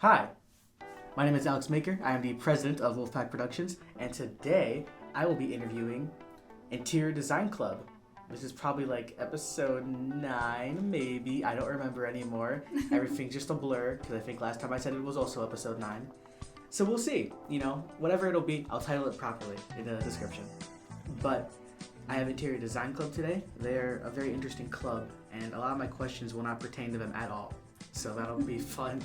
Hi, my name is Alex Maker. I am the president of Wolfpack Productions, and today I will be interviewing Inteiror Design Club. This is probably like episode 9, maybe. I don't remember anymore. Everything's just a blur, because I think last time I said it was also episode 9. So we'll see. Whatever it'll be, I'll title it properly in the description. But I have Inteiror Design Club today. They're a very interesting club, and a lot of my questions will not pertain to them at all. So that'll be fun.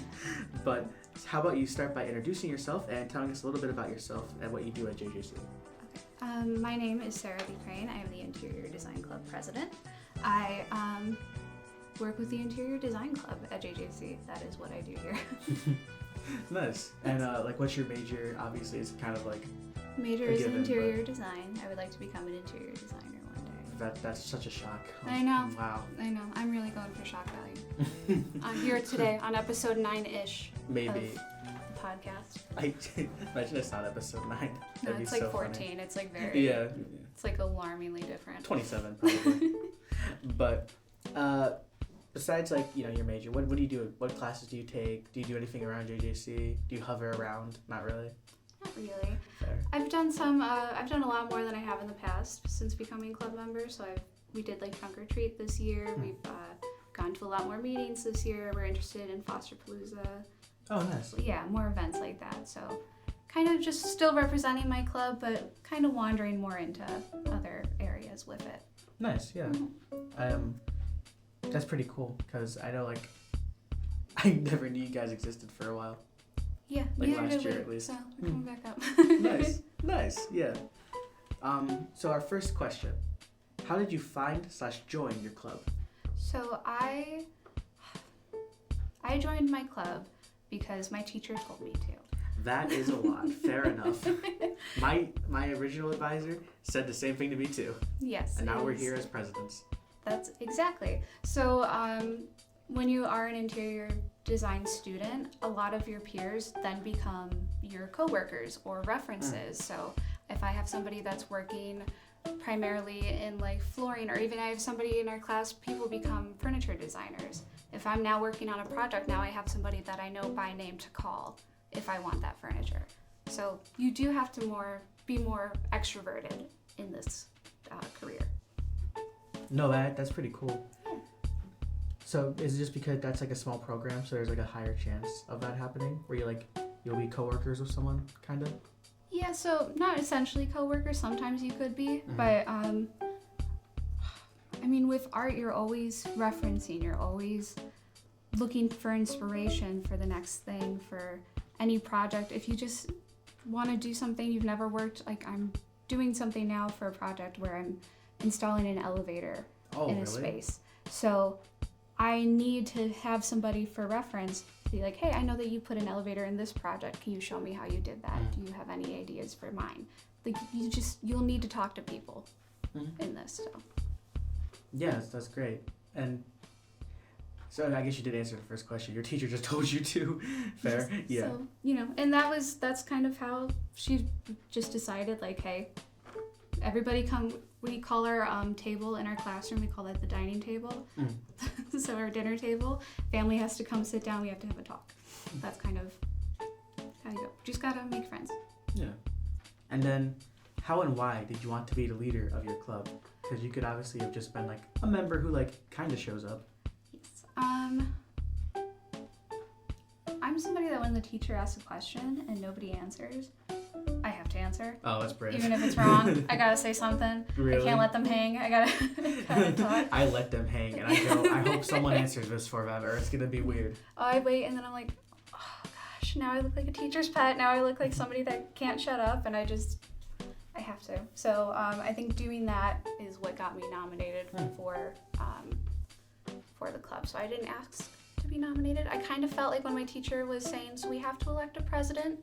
But how about you start by introducing yourself and telling us a little bit about yourself and what you do at JJC. My name is Sarah Decraene. I am the Inteiror Design Club president. I work with the Inteiror Design Club at JJC. That is what I do here. Nice. And what's your major? Obviously, it's kind of like major is interior design. I would like to become an interior designer one day. That's such a shock. I know. Wow. I know. I'm really going for shock value. I'm here today on episode 9-ish. Maybe. Of the podcast. I imagine it's not episode 9. No, it's like 14. Funny. It's like very. Yeah. It's like alarmingly different. 27 probably. But besides your major, what do you do? What classes do you take? Do you do anything around JJC? Do you hover around? Not really. Not really. Fair. I've done some. I've done a lot more than I have in the past since becoming club member. So we did like trunk or treat this year. We've gone to a lot more meetings this year. We're interested in Fosterpalooza. Oh, nice. Yeah, more events like that. So kind of just still representing my club, but kind of wandering more into other areas with it. Nice. Yeah. Mm-hmm. That's pretty cool because I know I never knew you guys existed for a while. Yeah, last year at least. So we're coming back up. Nice, yeah. So our first question, how did you find/join your club? So I joined my club because my teacher told me to. That is a lot. Fair enough. My original advisor said the same thing to me too. Yes. And now we're here as presidents. That's exactly. So when you are an interior design student, a lot of your peers then become your coworkers or references. So if I have somebody that's working primarily in flooring, or even I have somebody in our class, people become furniture designers. If I'm now working on a project, now I have somebody that I know by name to call if I want that furniture. So you do have to be more extroverted in this career. No, that's pretty cool. So is it just because that's a small program, so there's a higher chance of that happening, where you'll be coworkers with someone, kind of? Yeah, so not essentially coworkers. Sometimes you could be, but with art, you're always referencing. You're always looking for inspiration for the next thing, for any project. If you just want to do something you've never worked, I'm doing something now for a project where I'm installing an elevator in a space. So I need to have somebody for reference, be like, hey, I know that you put an elevator in this project. Can you show me how you did that? Do you have any ideas for mine? You'll need to talk to people in this. So. Yes, that's great. And so I guess you did answer the first question. Your teacher just told you to. Fair. Yeah. So, and that's kind of how she just decided, hey, everybody come. We call our table in our classroom, we call that the dining table. So our dinner table, family has to come sit down, we have to have a talk. That's kind of how you go. Just gotta make friends. Yeah. And then how and why did you want to be the leader of your club? Because you could obviously have just been a member who kind of shows up. Yes. I'm somebody that when the teacher asks a question and nobody answers, I have to answer. Oh, that's brave. Even if it's wrong, I gotta say something. Really? I can't let them hang. I gotta talk. I let them hang, and I hope someone answers this forever. It's gonna be weird. Oh, I wait, and then I'm like, oh gosh, now I look like a teacher's pet. Now I look like somebody that can't shut up, and I have to. So I think doing that is what got me nominated for the club. So I didn't ask to be nominated. I kind of felt like when my teacher was saying, so we have to elect a president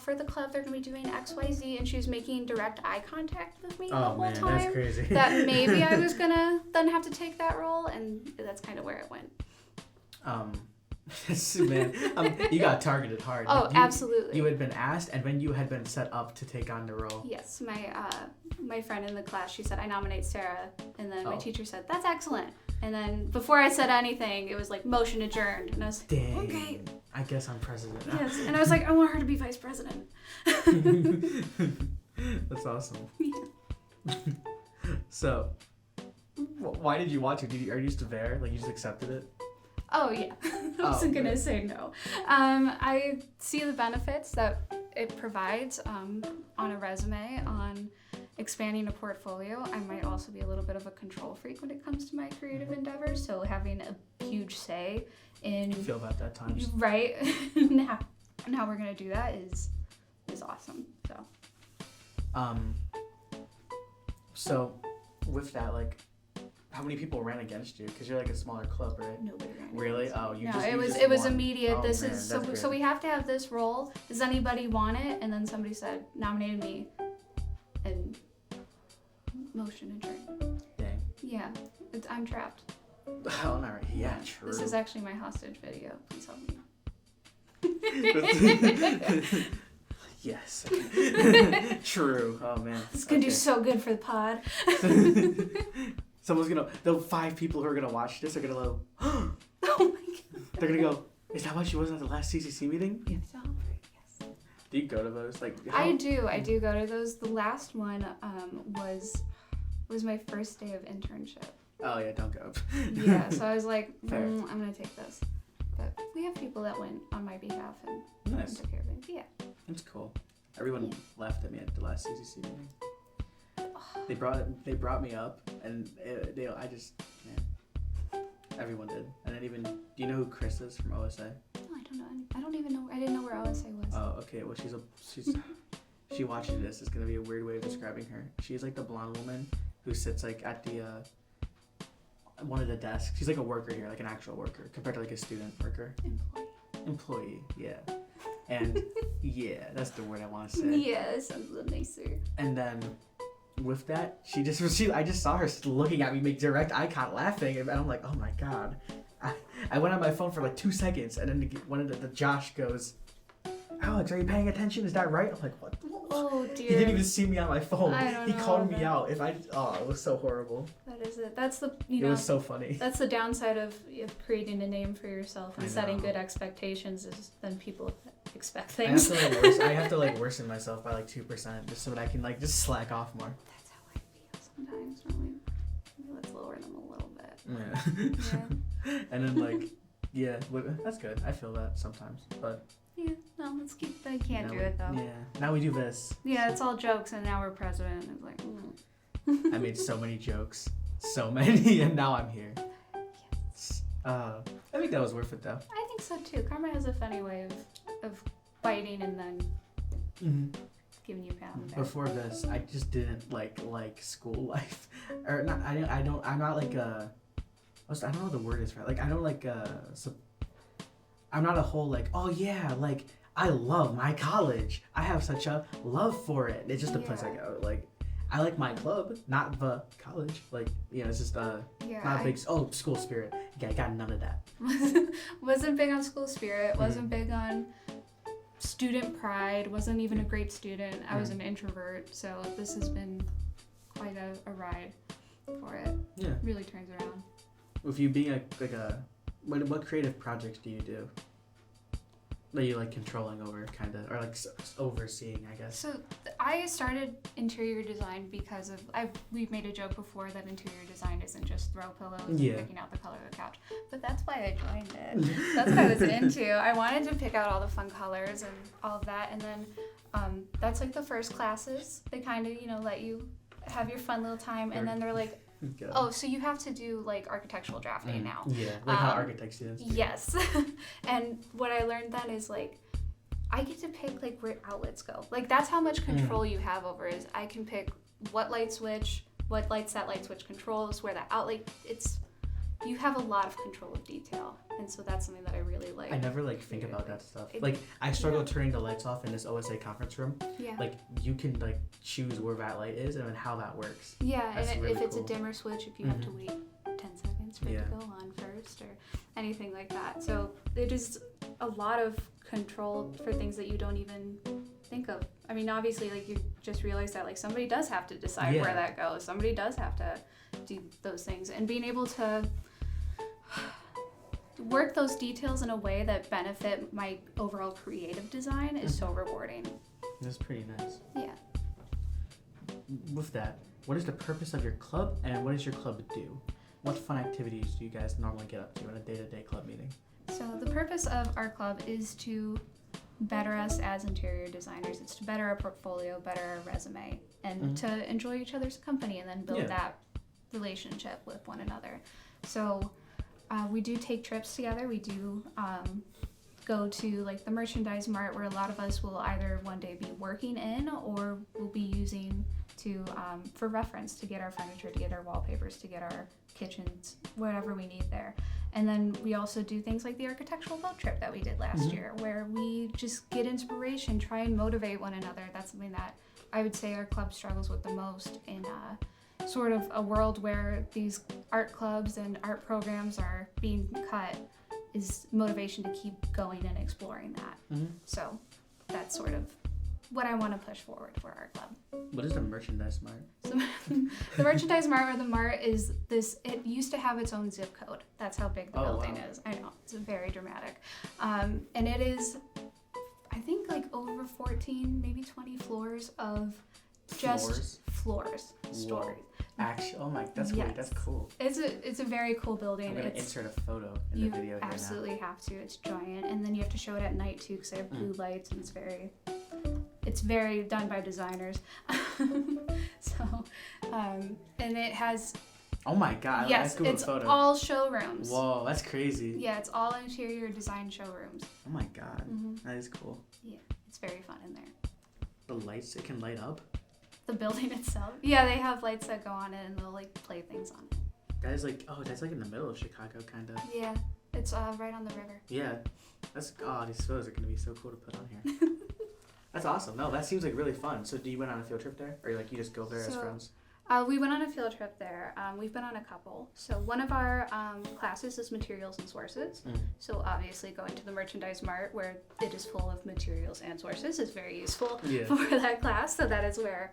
for the club, they're going to be doing XYZ, and she was making direct eye contact with me the whole time. That's crazy. That maybe I was going to then have to take that role, and that's kind of where it went. Man, you got targeted hard. Oh, Like, absolutely. You had been asked, and when you had been set up to take on the role. Yes, my friend in the class, she said, I nominate Sarah. And then my Oh. teacher said, that's excellent. And then before I said anything, it was like, motion adjourned. And I was like, Dang. okay. I guess I'm president now. Yes. And I was like, I want her to be vice president. That's awesome. Yeah. So, why did you watch it? Are you just there? Like, you just accepted it? Oh, yeah. I wasn't going to say no. I see the benefits that it provides on a resume, on expanding a portfolio. I might also be a little bit of a control freak when it comes to my creative endeavors, so having a huge say in... You feel about that times. Right. now we're going to do that is awesome. So, with that, like, how many people ran against you? Because you're like a smaller club, right? Nobody ran. Really? Oh, you No, just it you was just it was won. immediate. Oh, This man, is that's so good. we have to have this role. Does anybody want it? And then somebody said nominated me, and motion adjourned. Dang. Yeah, I'm trapped. Oh, not right. Yeah, true. This is actually my hostage video. Please help me. Yes. True. Oh man. It's gonna do so good for the pod. The 5 people who are gonna watch this are gonna go, Oh my god. they're gonna go, is that why she wasn't at the last CCC meeting? Yes. Do you go to those? Like, I do go to those. The last one was my first day of internship. Oh yeah, don't go. Yeah, so I was like, Fair. I'm gonna take this. But we have people that went on my behalf and Nice. took care of it. Yeah. That's cool. Everyone laughed at me at the last CCC meeting. They brought me up, and everyone did. And then even, do you know who Chris is from OSA? No, I don't know. I don't even know. I didn't know where OSA was. Oh, okay. Well, she watching this. It's gonna be a weird way of describing her. She's like the blonde woman who sits like at the one of the desks. She's like a worker here, like an actual worker, compared to like a student worker. Employee, yeah. And yeah, that's the word I want to say. Yeah, that sounds a little nicer. And then with that, I just saw her looking at me, make direct eye contact, laughing, and I'm like, oh my god. I went on my phone for like 2 seconds, and then one of the Josh goes, Alex, are you paying attention? Is that right? I'm like, what? Oh dear. He didn't even see me on my phone. I don't He know called me that. out. It was so horrible. That is it. That's the It was so funny. That's the downside of creating a name for yourself and I setting know. good expectations is then people expect I have things. to like worsen myself by like 2% just so that I can like just slack off more. That's how I feel sometimes. Maybe let's lower them a little bit. Yeah. Yeah. And then like, yeah, that's good. I feel that sometimes, but Yeah. No, let's keep. I can't now do it though. Yeah. Now we do this. Yeah, it's all jokes, and now we're president. It's like, I made so many jokes, so many, and now I'm here. yes. I think that was worth it though. I think so too. Karma has a funny way of biting and then giving you a pat on the back. Before this, I just didn't like school life, or not. I'm not like a. I don't know what the word is for it. Like I don't like I'm not a whole like, oh yeah, like I love my college. I have such a love for it. It's just a place I go. Like I like my club, not the college. Like, you know, it's just not a big school spirit. Yeah, I got none of that. Wasn't big on school spirit, wasn't big on student pride, wasn't even a great student. I was an introvert, so this has been quite a ride for it. Yeah. Really turns around. With you being what creative projects do you do? That you like controlling over, kind of, or like overseeing, I guess. So I started interior design because of we've made a joke before that interior design isn't just throw pillows and picking out the color of the couch, but that's why I joined it. That's what I was into. I wanted to pick out all the fun colors and all of that, and then that's like the first classes. They kind of let you have your fun little time, and then they're like, oh, so you have to do like architectural drafting now. Yeah, like how architect students do. Yes. And what I learned then is like, I get to pick like where outlets go. Like that's how much control you have over is I can pick what light switch, what lights that light switch controls, where that outlet, you have a lot of control of detail. And so that's something that I really like. I never think about that stuff. I struggle turning the lights off in this OSA conference room. Yeah. Like you can choose where that light is and then how that works. Yeah, That's and really if it's cool. a dimmer switch, if you have to wait 10 seconds. dance for it to go on first or anything like that. So it is a lot of control for things that you don't even think of. I mean, obviously, like, you just realize that, like, somebody does have to decide where that goes. Somebody does have to do those things. And being able to work those details in a way that benefit my overall creative design is so rewarding. That's pretty nice. Yeah. With that, what is the purpose of your club, and what does your club do? What fun activities do you guys normally get up to in a day-to-day club meeting? So the purpose of our club is to better us as interior designers. It's to better our portfolio, better our resume, and to enjoy each other's company and then build that relationship with one another. So we do take trips together. We do go to like the merchandise mart, where a lot of us will either one day be working in or we'll be using to for reference, to get our furniture, to get our wallpapers, to get our kitchens, whatever we need there. And then we also do things like the architectural boat trip that we did last year, where we just get inspiration, try and motivate one another. That's something that I would say our club struggles with the most in sort of a world where these art clubs and art programs are being cut, is motivation to keep going and exploring that. So that's sort of what I want to push forward for our club. What is the merchandise mart? So the merchandise mart, or the mart, is this, it used to have its own zip code. That's how big the building is. I know, it's very dramatic. And it is, I think, like over 14, maybe 20 floors of just floors, stores. Actually, oh my, that's great. That's cool. It's a very cool building. I'm gonna insert a photo in the video here now. You absolutely have to. It's giant, and then you have to show it at night too, because they have blue lights, and it's very done by designers. So, and it has. Oh my god! Yes, it's all showrooms. Whoa, that's crazy. Yeah, it's all interior design showrooms. Oh my god, that is cool. Yeah, it's very fun in there. The lights, it can light up. The building itself. Yeah, they have lights that go on it, and they'll like play things on it. That is like, that's like in the middle of Chicago, kind of. Yeah, it's right on the river. Yeah, these photos are gonna be so cool to put on here. That's awesome. No, that seems like really fun. So, do you went on a field trip there, or like you just go there as friends? We went on a field trip there. We've been on a couple. So one of our classes is materials and sources. So obviously going to the merchandise mart, where it is full of materials and sources, is very useful for that class. So that is where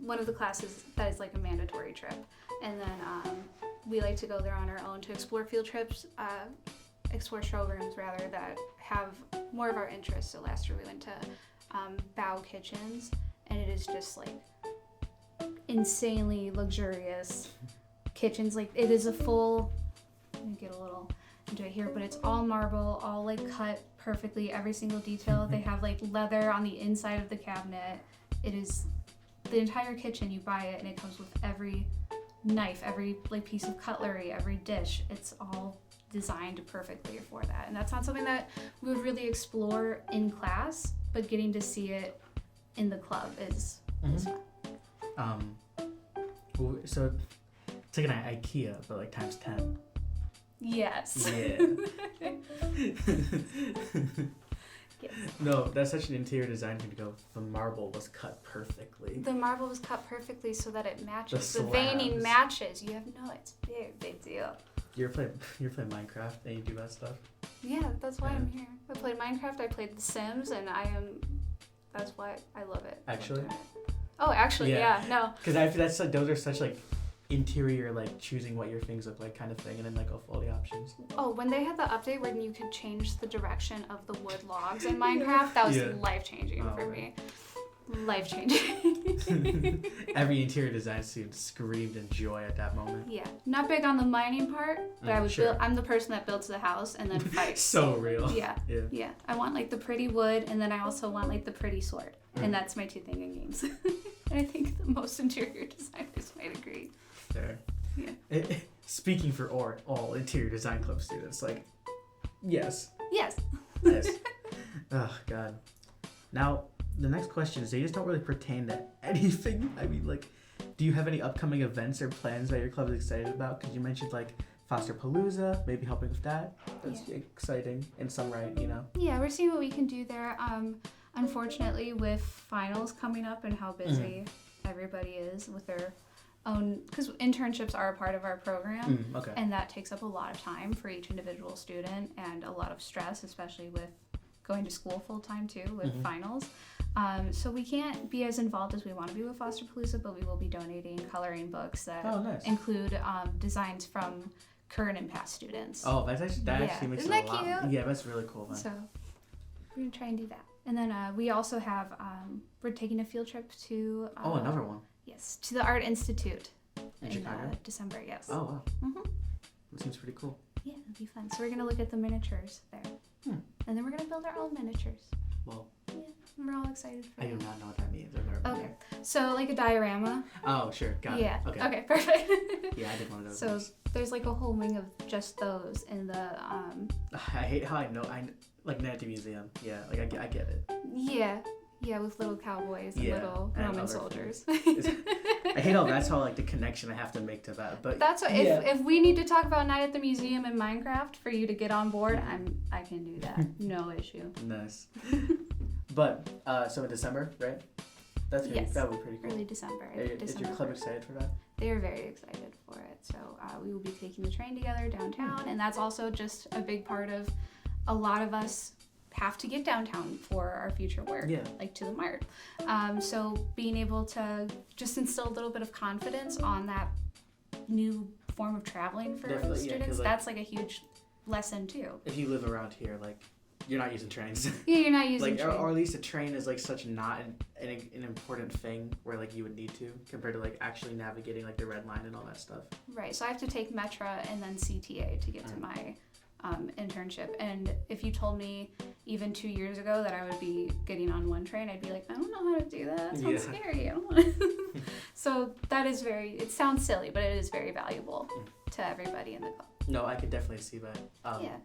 one of the classes that is like a mandatory trip. And then we like to go there on our own to explore field trips, explore showrooms rather, that have more of our interests. So last year we went to Bow Kitchens, and it is just like insanely luxurious kitchens. Like, it is a full, let me get a little into it here, but it's all marble, all like cut perfectly, every single detail. They have like leather on the inside of the cabinet. It is the entire kitchen. You buy it and it comes with every knife, every like piece of cutlery, every dish. It's all designed perfectly for that. And that's not something that we would really explore in class, but getting to see it in the club is fun. So it's like an IKEA, but like times 10. Yes. Yeah. Yes. No, that's such an interior design thing to go. The marble was cut perfectly. The marble was cut perfectly so that it matches. The veining matches. You have it's a big deal. You ever play Minecraft and you do that stuff? Yeah, that's why I'm here. I played Minecraft, I played The Sims, and that's why I love it. Actually? Oh, actually, yeah, no. Because I feel that's like, those are such like interior, like choosing what your things look like kind of thing, and then like go for all the options. Oh, when they had the update where you could change the direction of the wood logs in Minecraft, that was life-changing for me. Life-changing. Every interior design student screamed in joy at that moment. Yeah, not big on the mining part, but I'm the person that builds the house and then fights. So real. Yeah. I want like the pretty wood, and then I also want like the pretty sword, and that's my two thing in games. And I think the most interior designers might agree. Fair. Yeah. Speaking for all interior design club students, like, yes. Yes. Nice. Oh God. Now, the next question is, they just don't really pertain to anything. I mean, like, do you have any upcoming events or plans that your club is excited about? Because you mentioned, like, Fosterpalooza, maybe helping with that. That's exciting in some right, you know? Yeah, we're seeing what we can do there. Unfortunately, with finals coming up and how busy everybody is with their own, because internships are a part of our program, Okay. and that takes up a lot of time for each individual student and a lot of stress, especially with going to school full time too with finals. So we can't be as involved as we want to be with Fosterpalooza, but we will be donating coloring books that include designs from current and past students. Oh, that actually makes Isn't it that a lot. cute? Yeah, that's really cool, man. So we're gonna try and do that. And then we also have we're taking a field trip to another one. Yes, to the Art Institute in Chicago. December. Yes. Oh wow. Mhm. That seems pretty cool. Yeah, it'll be fun. So we're gonna look at the miniatures there, and then we're gonna build our own miniatures. Well, yeah, we're all excited for I it. do not know what that means. I've never been Okay, so like a diorama. Oh, sure, got it. Yeah. Okay. Okay, perfect. Yeah, I did one of those. So there's like a whole wing of just those in the I hate how I like Native Museum. Yeah, like I get it. Yeah, with little cowboys and little and Roman other soldiers. I hate how that's how like the connection I have to make to that. But that's what, if we need to talk about Night at the Museum in Minecraft for you to get on board, I can do that. No issue. Nice. But so in December, right? That would be pretty cool. Early December. Is your club excited for that? They are very excited for it. So we will be taking the train together downtown, and that's also just a big part of a lot of us have to get downtown for our future work, like to the Mart. So being able to just instill a little bit of confidence on that new form of traveling for students, that's like a huge lesson too. If you live around here, like you're not using trains. Yeah, you're not using like, trains. Or at least a train is like such not an important thing where like you would need to compared to like actually navigating like the red line and all that stuff. Right. So I have to take Metra and then CTA to get to my internship. And if you told me even 2 years ago that I would be getting on one train, I'd be like, I don't know how to do that. It sounds scary. I don't want to. So that is it sounds silly, but it is very valuable to everybody in the club. No, I could definitely see that.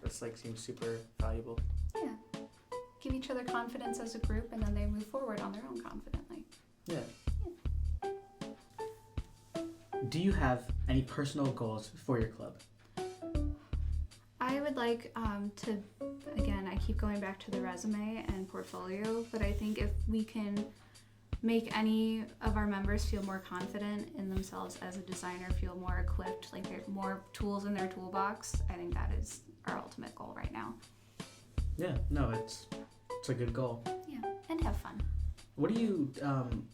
It's like seems super valuable. Yeah. Give each other confidence as a group, and then they move forward on their own confidently. Yeah. Do you have any personal goals for your club? I would like to, again, I keep going back to the resume and portfolio, but I think if we can make any of our members feel more confident in themselves as a designer, feel more equipped, like there are more tools in their toolbox, I think that is our ultimate goal right now. Yeah, no, it's a good goal. Yeah, and have fun. What do you,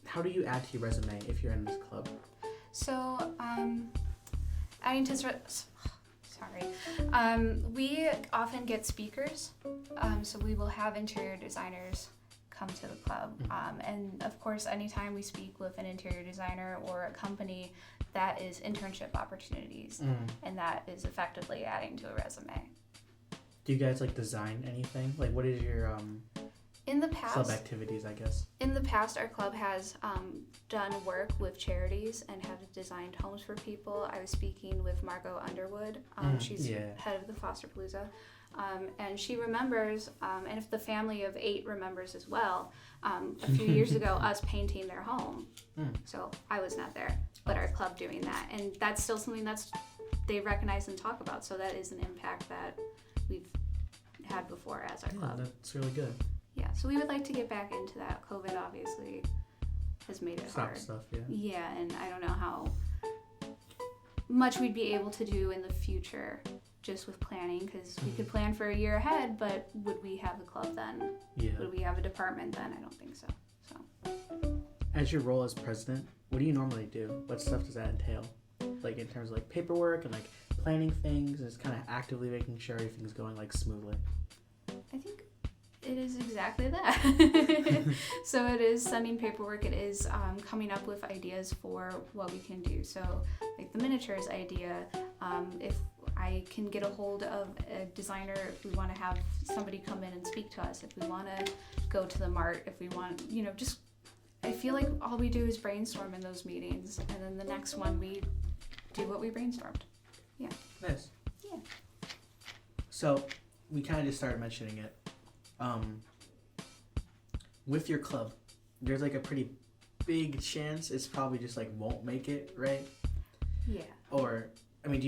how do you add to your resume if you're in this club? So, adding to we often get speakers, so we will have interior designers come to the club, and of course anytime we speak with an interior designer or a company, that is internship opportunities, and that is effectively adding to a resume. Do you guys like design anything? Like what is your in the past, club activities, I guess? In the past, our club has done work with charities and have designed homes for people. I was speaking with Margot Underwood. She's head of the Fosterpalooza. And she remembers, and if the family of 8 remembers as well, a few years ago, us painting their home. So I was not there, but our club doing that. And that's still something they recognize and talk about. So that is an impact that we've had before as our club. That's really good. Yeah, so we would like to get back into that. COVID obviously has made it hard. Stuff, yeah, and I don't know how much we'd be able to do in the future just with planning, because we could plan for a year ahead, but would we have a club then? Yeah. Would we have a department then? I don't think so. As your role as president, what do you normally do? What stuff does that entail? Like in terms of like paperwork and like planning things, and just kind of actively making sure everything's going like smoothly? I think it is exactly that. So it is sending paperwork. It is coming up with ideas for what we can do. So like the miniatures idea, if I can get a hold of a designer, if we want to have somebody come in and speak to us, if we want to go to the Mart, if we want, just I feel like all we do is brainstorm in those meetings, and then the next one we do what we brainstormed. Yeah. Nice. Yeah. So we kind of just started mentioning it. With your club, there's like a pretty big chance it's probably just like won't make it, right? Yeah. Or, I mean,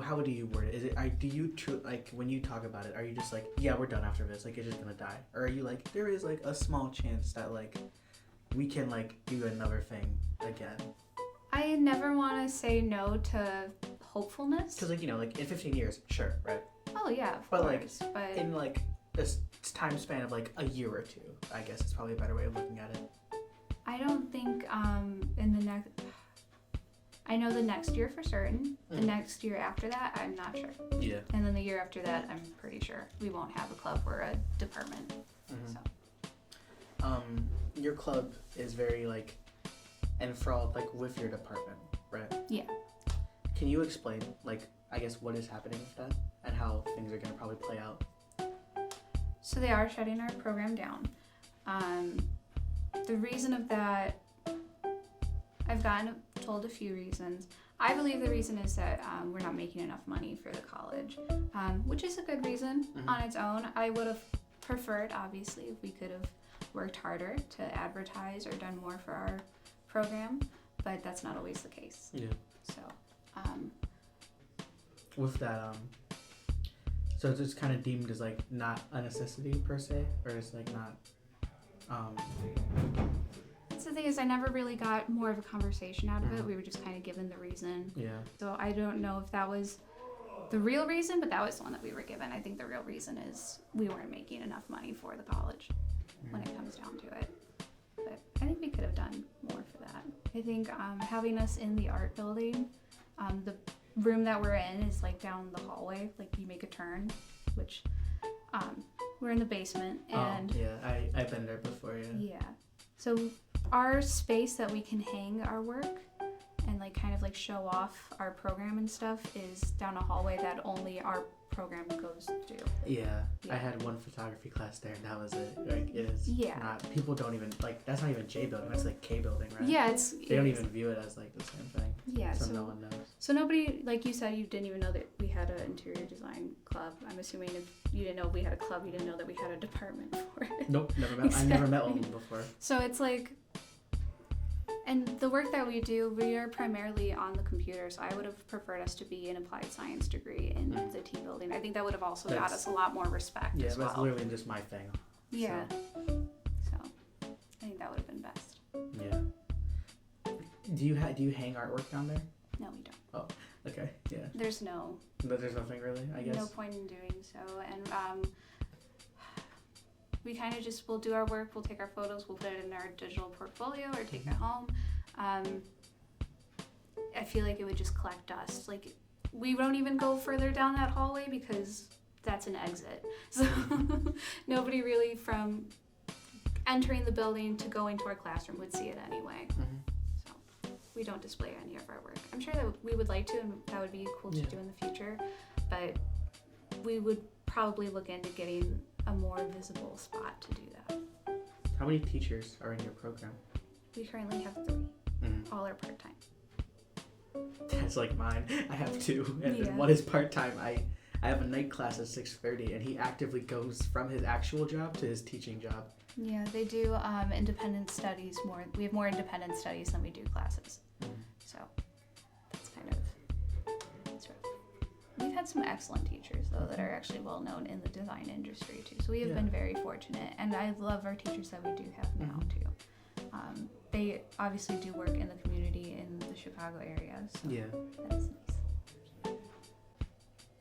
how do you word it? Is it, do you, like, when you talk about it, are you just like, yeah, we're done after this, like, it's just gonna die? Or are you like, there is like a small chance that like, we can like do another thing again? I never want to say no to hopefulness. Because, like, like, in 15 years, sure, right? Oh, yeah, of but course. But in, like, this time span of, like, a year or two, I guess is probably a better way of looking at it. I don't think in the next... I know the next year for certain. The next year after that, I'm not sure. Yeah. And then the year after that, I'm pretty sure we won't have a club or a department. So. Your club is very, like, enthralled, like, with your department, right? Yeah. Can you explain, like, I guess what is happening with that and how things are going to probably play out? So they are shutting our program down. The reason of that, I've gotten told a few reasons. I believe the reason is that we're not making enough money for the college, which is a good reason on its own. I would have preferred, obviously, if we could have worked harder to advertise or done more for our program, but that's not always the case. Yeah. So, with that, so it's kind of deemed as, like, not a necessity per se, or it's, like, not, That's the thing is I never really got more of a conversation out of it. We were just kind of given the reason. Yeah. So I don't know if that was the real reason, but that was the one that we were given. I think the real reason is we weren't making enough money for the college when it comes down to it. But I think we could have done more for that. I think having us in the art building, the room that we're in is like down the hallway, like you make a turn, which we're in the basement. And I've been there before, yeah. Yeah. So our space that we can hang our work and like kind of like show off our program and stuff is down a hallway that only our program goes to. Yeah. I had one photography class there and that was it. Like, it is not, people don't even, like, that's not even J building, that's like K building, right? Yeah, they don't even view it as like the same thing. Yeah. So no one knows. So nobody, like you said, you didn't even know that we had an interior design club. I'm assuming if you didn't know we had a club, you didn't know that we had a department for it. Nope, never met. Exactly. I never met one before. So it's like, and the work that we do, we are primarily on the computer, so I would have preferred us to be an applied science degree in the T building. I think that would have also got us a lot more respect as well. Yeah, that's literally just my thing. Yeah. So I think that would have been best. Yeah. Do you hang artwork down there? No, we don't. Oh, okay. Yeah. There's nothing really, I guess. No point in doing so. And we kind of just, we'll do our work, we'll take our photos, we'll put it in our digital portfolio or take it home. I feel like it would just collect dust. Like, we don't even go further down that hallway because that's an exit. So nobody really from entering the building to going to our classroom would see it anyway. So we don't display any of our work. I'm sure that we would like to, and that would be cool to do in the future, but we would probably look into getting a more visible spot to do that. How many teachers are in your program? We currently have 3. All are part-time. That's like mine. I have 2, and then one is part-time. I have a night class at 6:30, and he actively goes from his actual job to his teaching job. Yeah, they do independent studies more. We have more independent studies than we do classes. So that's kind of, it's rough. We've had some excellent teachers, though, that are actually well known in the design industry, too. So we have been very fortunate, and I love our teachers that we do have now, too. They obviously do work in the community in the Chicago area, so that is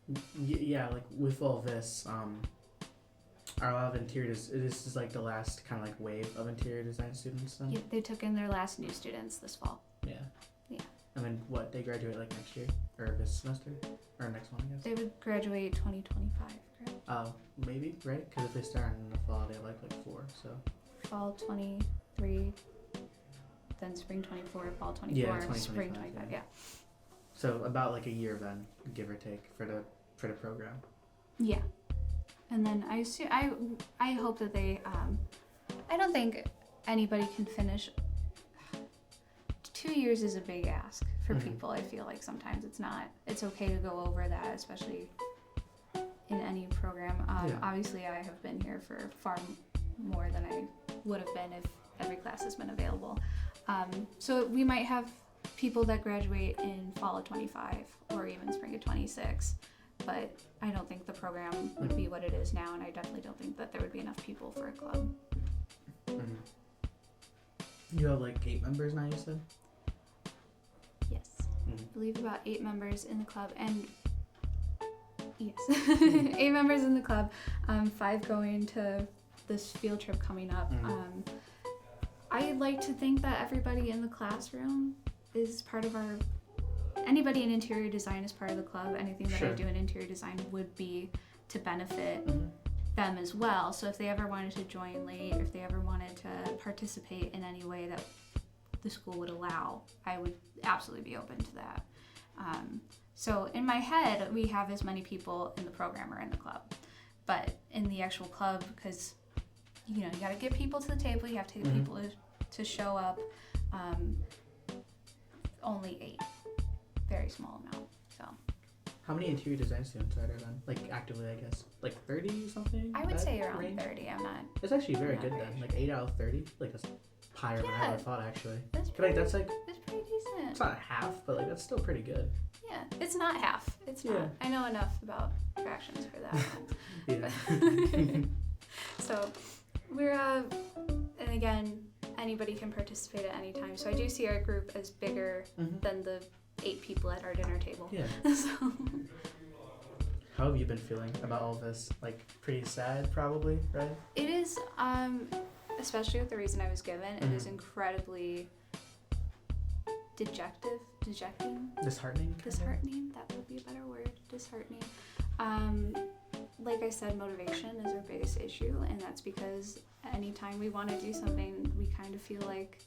nice. Yeah, like with all this, are a lot of interior, this is like the last kind of like wave of interior design students then? Yeah, they took in their last new students this fall. Yeah. Yeah. And then what, they graduate like next year? Or this semester? Or next one, I guess? They would graduate 2025, correct? Oh, maybe, right? Because if they start in the fall, they have like 4, so. Fall 23, then spring 24, fall 24, spring 25, yeah. So about like a year then, give or take, for the program. Yeah. And then I hope that they, I don't think anybody can finish. 2 years is a big ask for people. I feel like sometimes it's okay to go over that, especially in any program. Obviously I have been here for far more than I would have been if every class has been available. So we might have people that graduate in fall of 25 or even spring of 26, but I don't think the program would be what it is now, and I definitely don't think that there would be enough people for a club. You have like 8 members now, you said? I believe about 8 members in the club, and yes, 8 members in the club, 5 going to this field trip coming up. I like to think that everybody in the classroom is part of our, anybody in interior design is part of the club. Anything that I do in interior design would be to benefit them as well. So if they ever wanted to join late, or if they ever wanted to participate in any way that the school would allow, I would absolutely be open to that. So in my head, we have as many people in the program or in the club, but in the actual club, because you know, you got to get people to the table, you have to get people to show up, only 8, very small amount. So how many interior design students are there then? Like actively, I guess, like 30 or something? I would say around range? 30. I'm not. It's actually very good then. Like 8 out of 30. Like that's higher than I ever thought actually. That's pretty decent. It's not half, but like that's still pretty good. Yeah, it's not half. It's not. I know enough about fractions for that. Yeah. So we're and again, anybody can participate at any time. So I do see our group as bigger than the 8 people at our dinner table. Yeah. So. How have you been feeling about all this? Like pretty sad, probably, right? It is, especially with the reason I was given. It is incredibly dejecting. Disheartening. Disheartening. That would be a better word. Disheartening. Like I said, motivation is our biggest issue, and that's because anytime we want to do something, we kind of feel like,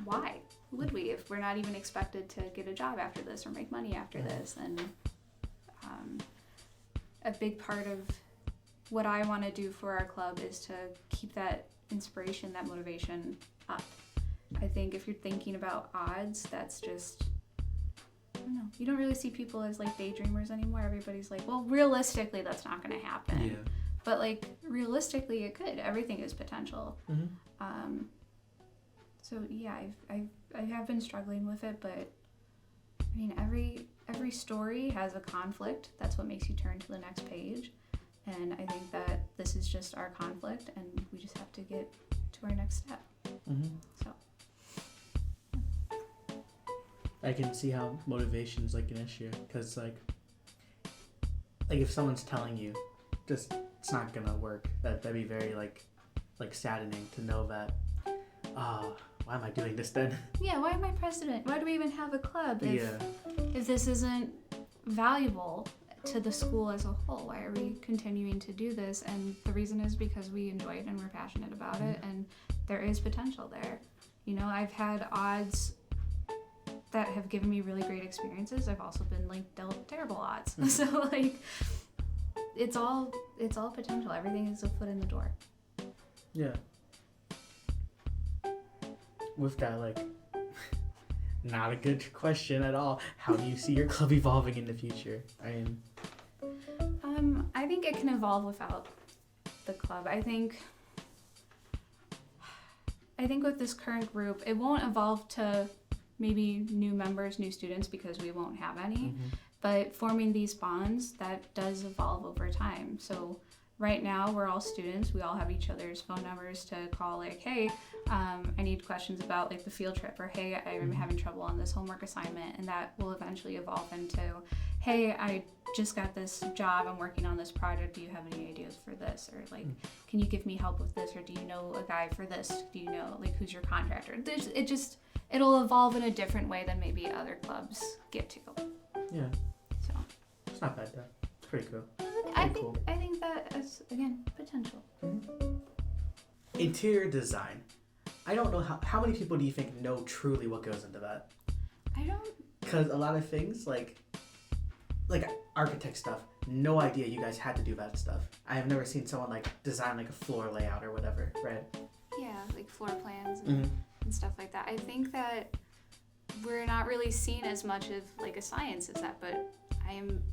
why would we, if we're not even expected to get a job after this or make money after this? And a big part of what I want to do for our club is to keep that inspiration, that motivation up. I think if you're thinking about odds, that's just, I don't know, you don't really see people as like daydreamers anymore. Everybody's like, well, realistically, that's not going to happen. Yeah. But like realistically, it could. Everything is potential. So yeah, I have been struggling with it, but I mean, every story has a conflict. That's what makes you turn to the next page. And I think that this is just our conflict, and we just have to get to our next step. So I can see how motivation is like an issue, because like if someone's telling you just it's not gonna work, that'd be very like saddening to know that. Why am I doing this then? Yeah, why am I president? Why do we even have a club if this isn't valuable to the school as a whole? Why are we continuing to do this? And the reason is because we enjoy it and we're passionate about it, and there is potential there. You know, I've had odds that have given me really great experiences. I've also been like dealt terrible odds. So like it's all potential. Everything is a foot in the door. Yeah. With that, like, not a good question at all. How do you see your club evolving in the future? I think it can evolve without the club. I think with this current group, it won't evolve to maybe new members, new students, because we won't have any. But forming these bonds, that does evolve over time. So right now, we're all students. We all have each other's phone numbers to call, like, hey, I need questions about like the field trip, or hey, I'm having trouble on this homework assignment. And that will eventually evolve into, hey, I just got this job, I'm working on this project, do you have any ideas for this? Or like, can you give me help with this? Or do you know a guy for this? Do you know, like, who's your contractor? It'll evolve in a different way than maybe other clubs get to. Yeah. So. It's not bad though. It's pretty cool. I think that is, again, potential. Interior design. I don't know how many people do you think know truly what goes into that? I don't. Because a lot of things like architect stuff, no idea you guys had to do that stuff. I have never seen someone like design like a floor layout or whatever, right? Yeah, like floor plans and stuff like that. I think that we're not really seen as much of like a science as that, but I am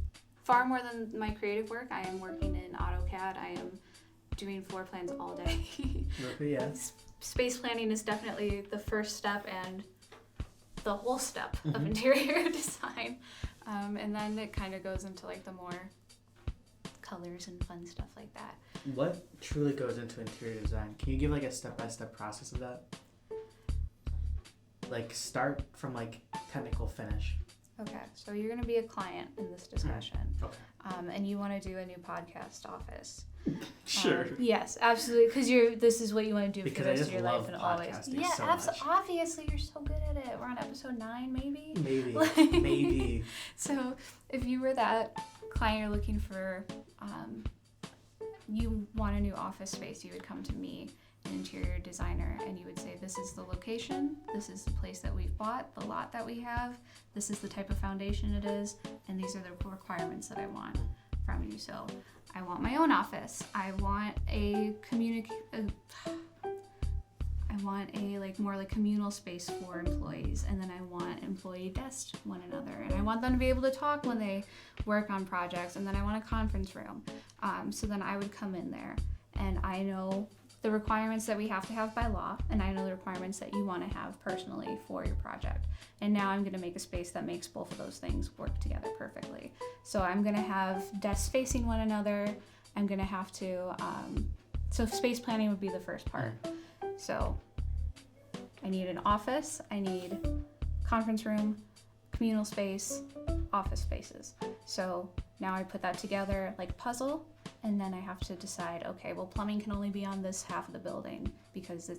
far more than my creative work. I am working in AutoCAD. I am doing floor plans all day. Yeah. Space planning is definitely the first step and the whole step of interior design. And then it kind of goes into like the more colors and fun stuff like that. What truly goes into interior design? Can you give like a step-by-step process of that? Like start from like technical finish. Okay, so you're going to be a client in this discussion. Okay. And you want to do a new podcast office. Sure. Yes, absolutely, because this is what you want to do Because for the I rest just of your love life and always. podcasting Yeah, so much. obviously you're so good at it. We're on episode 9, maybe. Maybe. So if you were that client, you're looking for, you want a new office space, you would come to me, an interior designer, and you would say, this is the location, this is the place that we've bought, the lot that we have, this is the type of foundation it is, and these are the requirements that I want from you. So I want my own office. I want a more like communal space for employees, and then I want employee desks to one another, and I want them to be able to talk when they work on projects, and then I want a conference room. So then I would come in there, and I know the requirements that we have to have by law, and I know the requirements that you want to have personally for your project. And now I'm going to make a space that makes both of those things work together perfectly. So I'm going to have desks facing one another. I'm going to have to, so space planning would be the first part. So I need an office, I need conference room, communal space, office spaces. So now I put that together like puzzle, and then I have to decide, okay, well, plumbing can only be on this half of the building because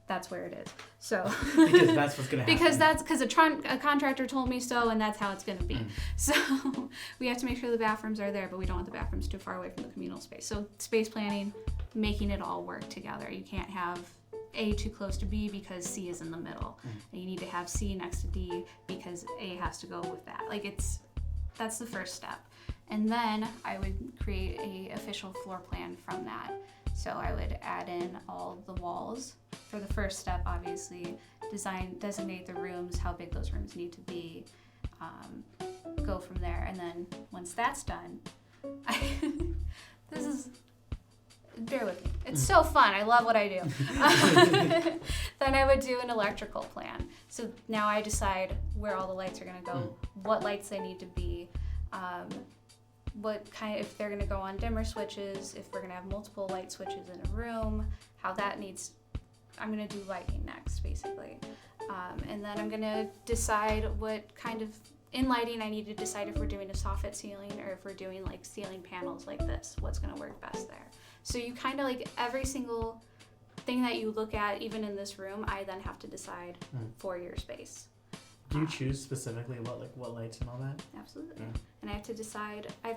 that's where it is. So because that's what's gonna happen. Because a contractor told me so, and that's how it's gonna be. So we have to make sure the bathrooms are there, but we don't want the bathrooms too far away from the communal space. So space planning, making it all work together. You can't have A too close to B because C is in the middle. And you need to have C next to D because A has to go with that. That's the first step. And then I would create a official floor plan from that. So I would add in all the walls for the first step, obviously, designate the rooms, how big those rooms need to be, go from there. And then once that's done, bear with me. It's so fun. I love what I do. Then I would do an electrical plan. So now I decide where all the lights are going to go, what lights they need to be, if they're going to go on dimmer switches, if we're going to have multiple light switches in a room, I'm going to do lighting next, basically. And then I'm going to decide what kind of, in lighting, I need to decide if we're doing a soffit ceiling or if we're doing like ceiling panels like this, what's going to work best there. So you kind of like every single thing that you look at, even in this room, I then have to decide for your space. Do you choose specifically what lights and all that? Absolutely. And I have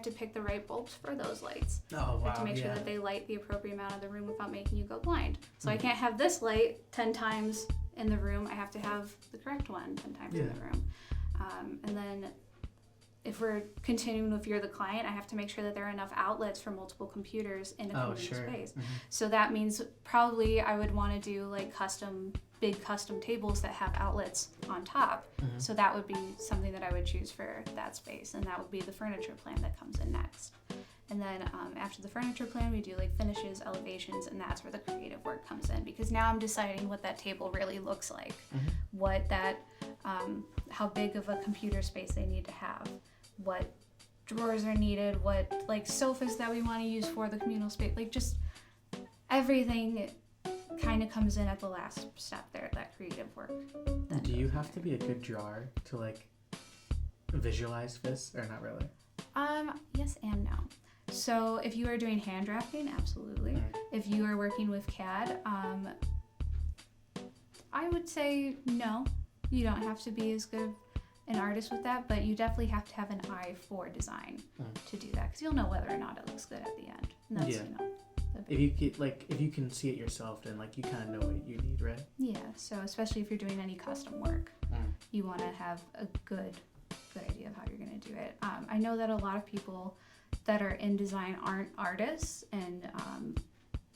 to pick the right bulbs for those lights. Oh, wow. I have to make sure that they light the appropriate amount of the room without making you go blind. So I can't have this light 10 times in the room. I have to have the correct one 10 times in the room. And then if we're continuing, if you're the client, I have to make sure that there are enough outlets for multiple computers in a community space. So that means probably I would want to do like big custom tables that have outlets on top. So that would be something that I would choose for that space, and that would be the furniture plan that comes in next. And then after the furniture plan, we do like finishes, elevations, and that's where the creative work comes in, because now I'm deciding what that table really looks like, how big of a computer space they need to have, what drawers are needed, what like sofas that we want to use for the communal space, like just everything kind of comes in at the last step there, that creative work. Do you have to be a good drawer to like visualize this, or not really? Yes and no. So if you are doing hand drafting, absolutely. If you are working with CAD, I would say no. You don't have to be as good an artist with that, but you definitely have to have an eye for design to do that, because you'll know whether or not it looks good at the end. And that's, if you can see it yourself, then like you kind of know what you need, right? Yeah. So especially if you're doing any custom work, you want to have a good idea of how you're going to do it. I know that a lot of people that are in design aren't artists, and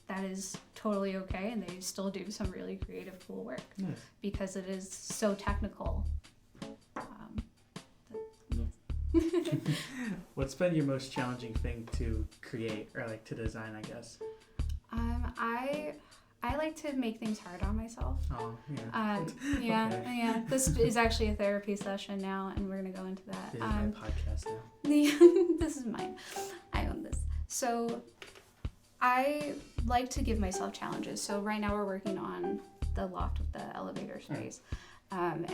that is totally okay, and they still do some really creative, cool work because it is so technical. What's been your most challenging thing to create, or like to design, I guess? I like to make things hard on myself. Oh, yeah. Yeah. This is actually a therapy session now, and we're gonna go into that. This is my podcast now. This is mine. I own this. So I like to give myself challenges. So right now we're working on the loft with the elevator space. and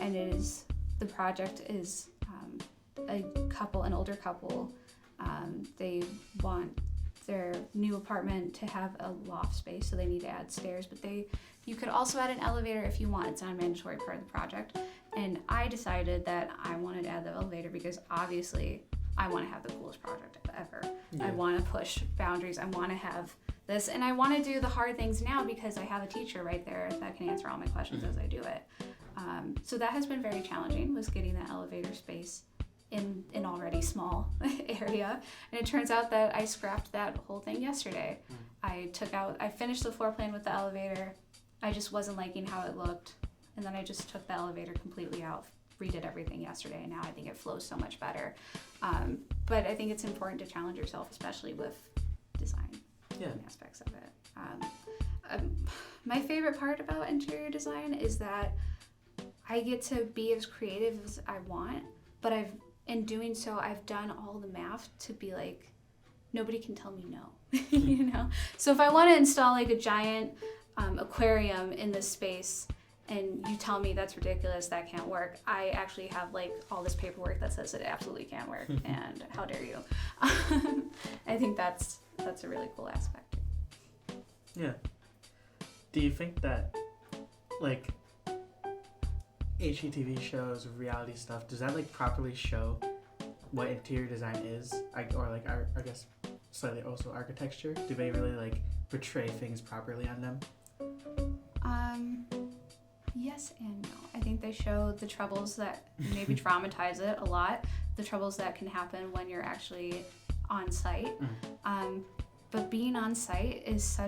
the project is an older couple. They want their new apartment to have a loft space, so they need to add stairs, but you could also add an elevator if you want. It's not a mandatory part of the project. And I decided that I wanted to add the elevator because obviously I want to have the coolest project ever. Yeah. I want to push boundaries. I want to have this, and I want to do the hard things now because I have a teacher right there that can answer all my questions as I do it. So that has been very challenging, was getting that elevator space in an already small area. And it turns out that I scrapped that whole thing yesterday. I finished the floor plan with the elevator. I just wasn't liking how it looked. And then I just took the elevator completely out, redid everything yesterday, and now I think it flows so much better. But I think it's important to challenge yourself, especially with design aspects of it. My favorite part about interior design is that I get to be as creative as I want, but in doing so, I've done all the math to be like, nobody can tell me no, you know? So if I want to install like a giant aquarium in this space and you tell me that's ridiculous, that can't work, I actually have like all this paperwork that says it absolutely can't work, and how dare you? I think that's a really cool aspect. Yeah. Do you think that, like, HGTV shows, reality stuff, does that like properly show what interior design is? Or like, I guess slightly also architecture? Do they really like portray things properly on them? Yes and no. I think they show the troubles that maybe traumatize it a lot, the troubles that can happen when you're actually on site. But being on site is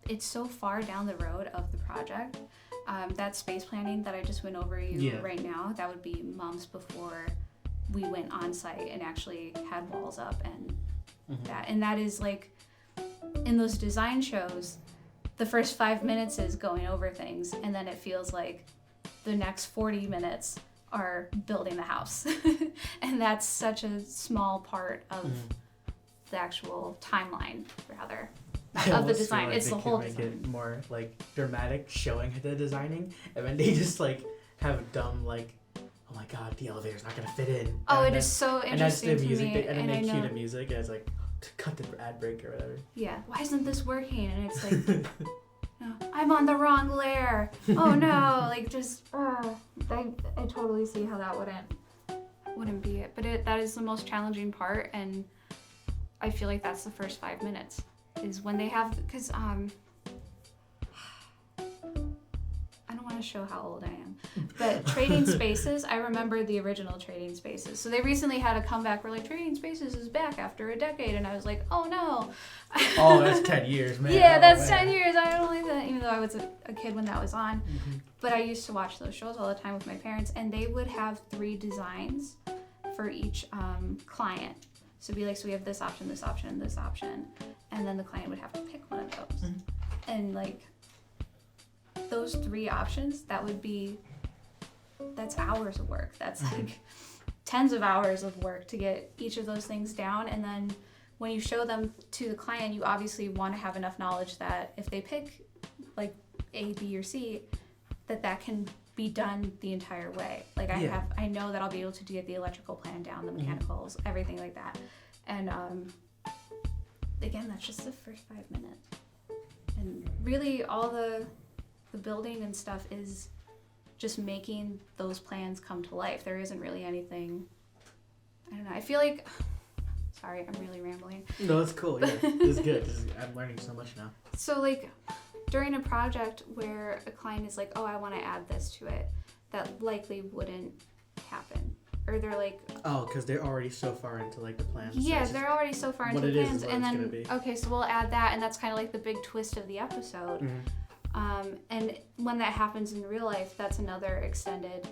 it's so far down the road of the project. That space planning that I just went over right now, that would be months before we went on site and actually had walls up and that. And that is like, in those design shows, the first 5 minutes is going over things, and then it feels like the next 40 minutes are building the house. And that's such a small part of the actual timeline, rather. Of the design. Like it's the whole design. Make it more like dramatic, showing the designing, and then they just like have dumb like, oh my god, the elevator's not gonna fit in. Oh, it is so interesting and that's the music, to me. And then they cue the music, and it's like, to cut the ad break or whatever. Yeah, why isn't this working? And it's like, no, I'm on the wrong layer. Oh no, like just, I totally see how that wouldn't be it. But that is the most challenging part, and I feel like that's the first 5 minutes. Is when they have, because I don't want to show how old I am, but Trading Spaces, I remember the original Trading Spaces. So they recently had a comeback where like Trading Spaces is back after a decade, and I was like, oh no. Oh, that's 10 years, man. Yeah, that's 10 years. I don't believe that, even though I was a kid when that was on. But I used to watch those shows all the time with my parents, and they would have 3 designs for each client. So it'd be like, so we have this option, this option, and this option. And then the client would have to pick one of those. And like, those 3 options, that's hours of work. That's like tens of hours of work to get each of those things down. And then when you show them to the client, you obviously want to have enough knowledge that if they pick like A, B, or C, that can be done the entire way. Like I know that I'll be able to get the electrical plan down, the mechanicals, everything like that. And again, that's just the first 5 minutes. And really all the building and stuff is just making those plans come to life. There isn't really anything, I don't know, I feel like, sorry, I'm really rambling. No, it's cool, yeah. It's good. I'm learning so much now. So like, during a project where a client is like, oh, I want to add this to it, that likely wouldn't happen. Or they're like, oh, because they're already so far into like the plans. Yeah, they're already so far into the plans, and then okay, so we'll add that, and that's kind of like the big twist of the episode. And when that happens in real life, that's another extended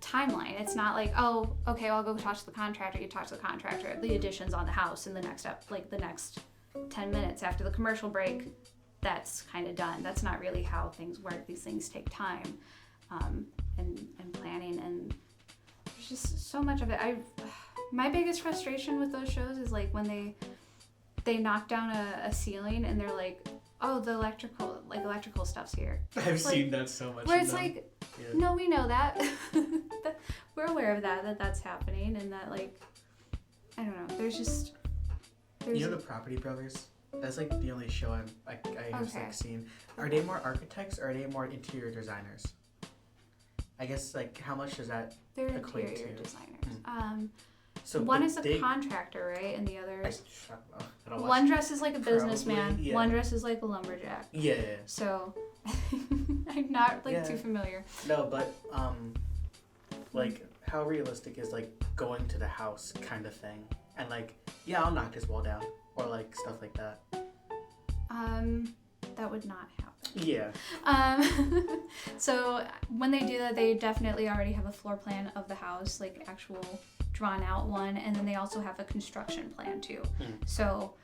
timeline. It's not like, oh, okay, I'll go talk to the contractor. You talk to the contractor. The addition's on the house in the next the next 10 minutes after the commercial break. That's kind of done. That's not really how things work. These things take time, and planning, and there's just so much of it. My biggest frustration with those shows is like when they knock down a ceiling and they're like, oh, the electrical stuff's here. I've seen that so much. Where it's like, no, we know that. We're aware of that's happening, and that, like, I don't know. There's you know the Property Brothers? That's like the only show I have like seen. Are they more architects or are they more interior designers? I guess, like, how much does that equate to? They're interior designers. So one is a contractor, right? And the other is... I don't one dresses like a businessman, yeah. one dresses like a lumberjack. Yeah. So, I'm not, like, too familiar. No, but, like, how realistic is, like, going to the house kind of thing? And, like, yeah, I'll knock this wall down. Or, like, stuff like that. That would not happen. Yeah. So when they do that, they definitely already have a floor plan of the house, like actual drawn out one, and then they also have a construction plan too. So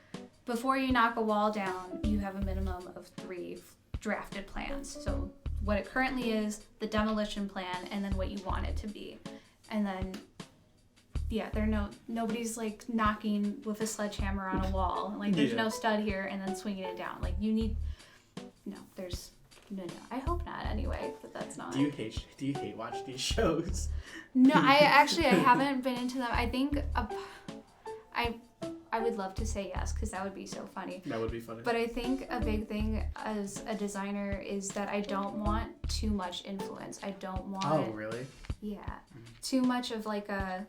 before you knock a wall down, you have a minimum of 3 drafted plans. So what it currently is, the demolition plan, and then what you want it to be. And then nobody's like knocking with a sledgehammer on a wall. Like there's no stud here and then swinging it down. Like you need, no. I hope not anyway, but that's not. Do you hate watch these shows? No, I haven't been into them. I think I would love to say yes, because that would be so funny. That would be funny. But I think a big thing as a designer is that I don't want too much influence. I don't want. Oh, really? Yeah. Too much of like a.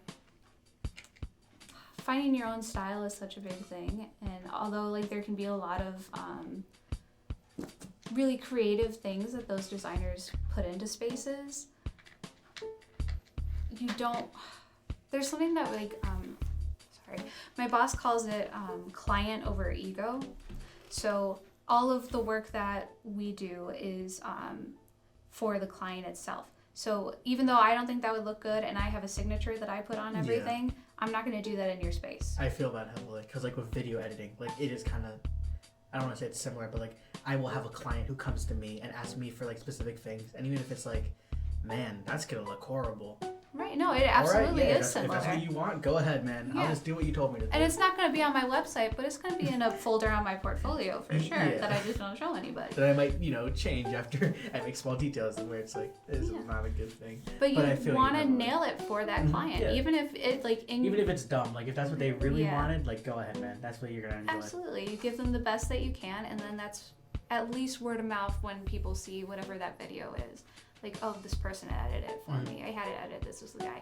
Finding your own style is such a big thing, and although like there can be a lot of really creative things that those designers put into spaces, there's something that like my boss calls it client over ego. So all of the work that we do is for the client itself. So even though I don't think that would look good and I have a signature that I put on everything, I'm not going to do that in your space. I feel that heavily because like with video editing, like it is kind of, I don't want to say it's similar, but like I will have a client who comes to me and asks me for like specific things, and even if it's like, man, that's going to look horrible. Right, no, it absolutely is similar. If that's what you want, go ahead, man. I'll just do what you told me to do. And it's not going to be on my website, but it's going to be in a folder on my portfolio for sure that I just don't show anybody. That I might, change after I make small details where it's like, this is not a good thing. But you want to nail it for that client, even if it even if it's dumb. Like if that's what they really wanted, like go ahead, man. That's what you're going to enjoy. Absolutely. You give them the best that you can, and then that's at least word of mouth when people see whatever that video is. Like, oh, this person edited it for me. I had it edited. This was the guy.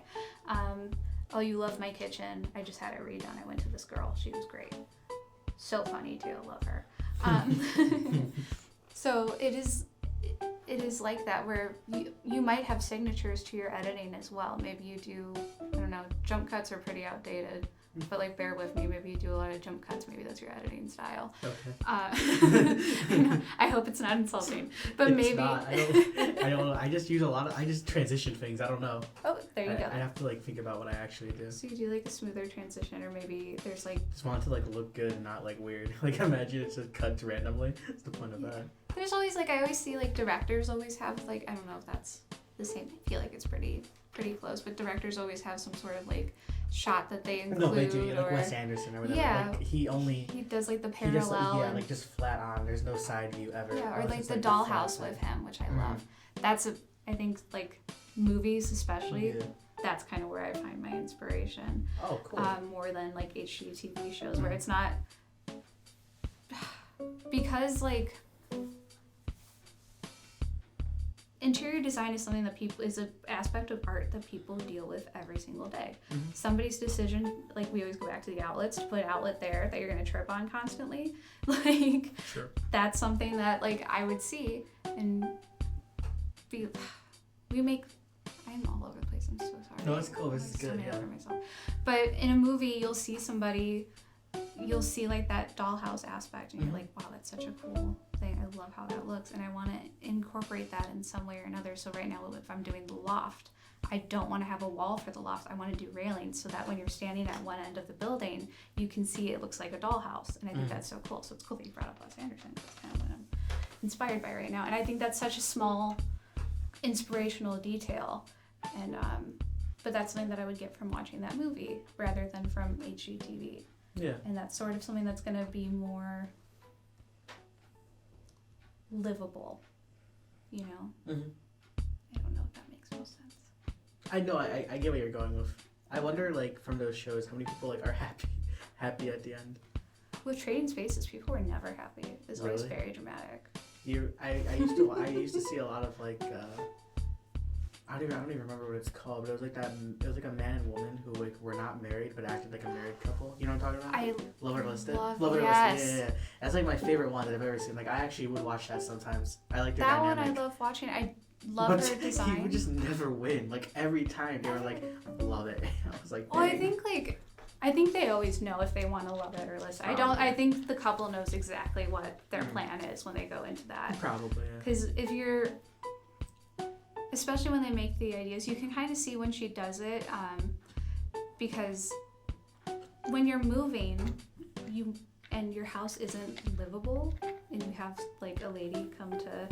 Oh, you love my kitchen. I just had it redone. I went to this girl. She was great. So funny, too. Love her. So it is like that where you might have signatures to your editing as well. Maybe you do, I don't know, jump cuts are pretty outdated. But like, bear with me. Maybe you do a lot of jump cuts. Maybe that's your editing style. Okay. I hope it's not insulting. But it's maybe. Not. I don't know. I just use I just transition things. I don't know. Oh, there you go. I have to like think about what I actually do. So you do like a smoother transition, or maybe there's like. Just want it to like look good and not like weird. Like imagine it's just cut randomly. What's the point of that? There's always like I always see like directors always have like, I don't know if that's the same. I feel like it's pretty close, but directors always have some sort of like shot that they include. No, they do. Like Wes Anderson or whatever. Yeah. Like he does like the parallel. Like just flat on. There's no side view ever. Yeah, or like the dollhouse with him, which I love. That's I think like movies especially. Yeah. That's kind of where I find my inspiration. Oh, cool. More than like HGTV shows where it's not because like. Interior design is something that is an aspect of art that people deal with every single day. Mm-hmm. Somebody's decision, like we always go back to the outlets, to put an outlet there that you're going to trip on constantly. Like, sure. That's something that like I would see and I'm all over the place. I'm so sorry. No, it's cool. This is good. Yeah. Myself. But in a movie, you'll see like that dollhouse aspect and you're like, wow, that's such a cool thing. I love how that looks, and I want to incorporate that in some way or another. So right now, if I'm doing the loft, I don't want to have a wall for the loft. I want to do railings so that when you're standing at one end of the building, you can see it looks like a dollhouse, and I think that's so cool. So it's cool that you brought up Wes Anderson. That's kind of what I'm inspired by right now, and I think that's such a small inspirational detail, and but that's something that I would get from watching that movie rather than from HGTV. Yeah. And that's sort of something that's going to be more livable, you know? Mm-hmm. I don't know if that makes no sense. I know, I get what you're going with. I wonder, like, from those shows, how many people, like, are happy at the end. With Trading Spaces, people were never happy. It was always very dramatic. I used to see a lot of, like, I don't even remember what it's called, but it was like a man and woman who, like, were not married but acted like a married couple. You know what I'm talking about? I Love It or List It. Yes. Yeah. That's like my favorite one that I've ever seen. Like, I actually would watch that sometimes. I like their that dynamic. one I love watching. I love her design. He would just never win. Like, every time they were like, love it. I was like, dang. Well, I think they always know if they want to love it or list it. I think the couple knows exactly what their plan is when they go into that. Probably, yeah. Because if you're, especially when they make the ideas, you can kind of see when she does it, because when you're moving, and your house isn't livable, and you have like a lady come to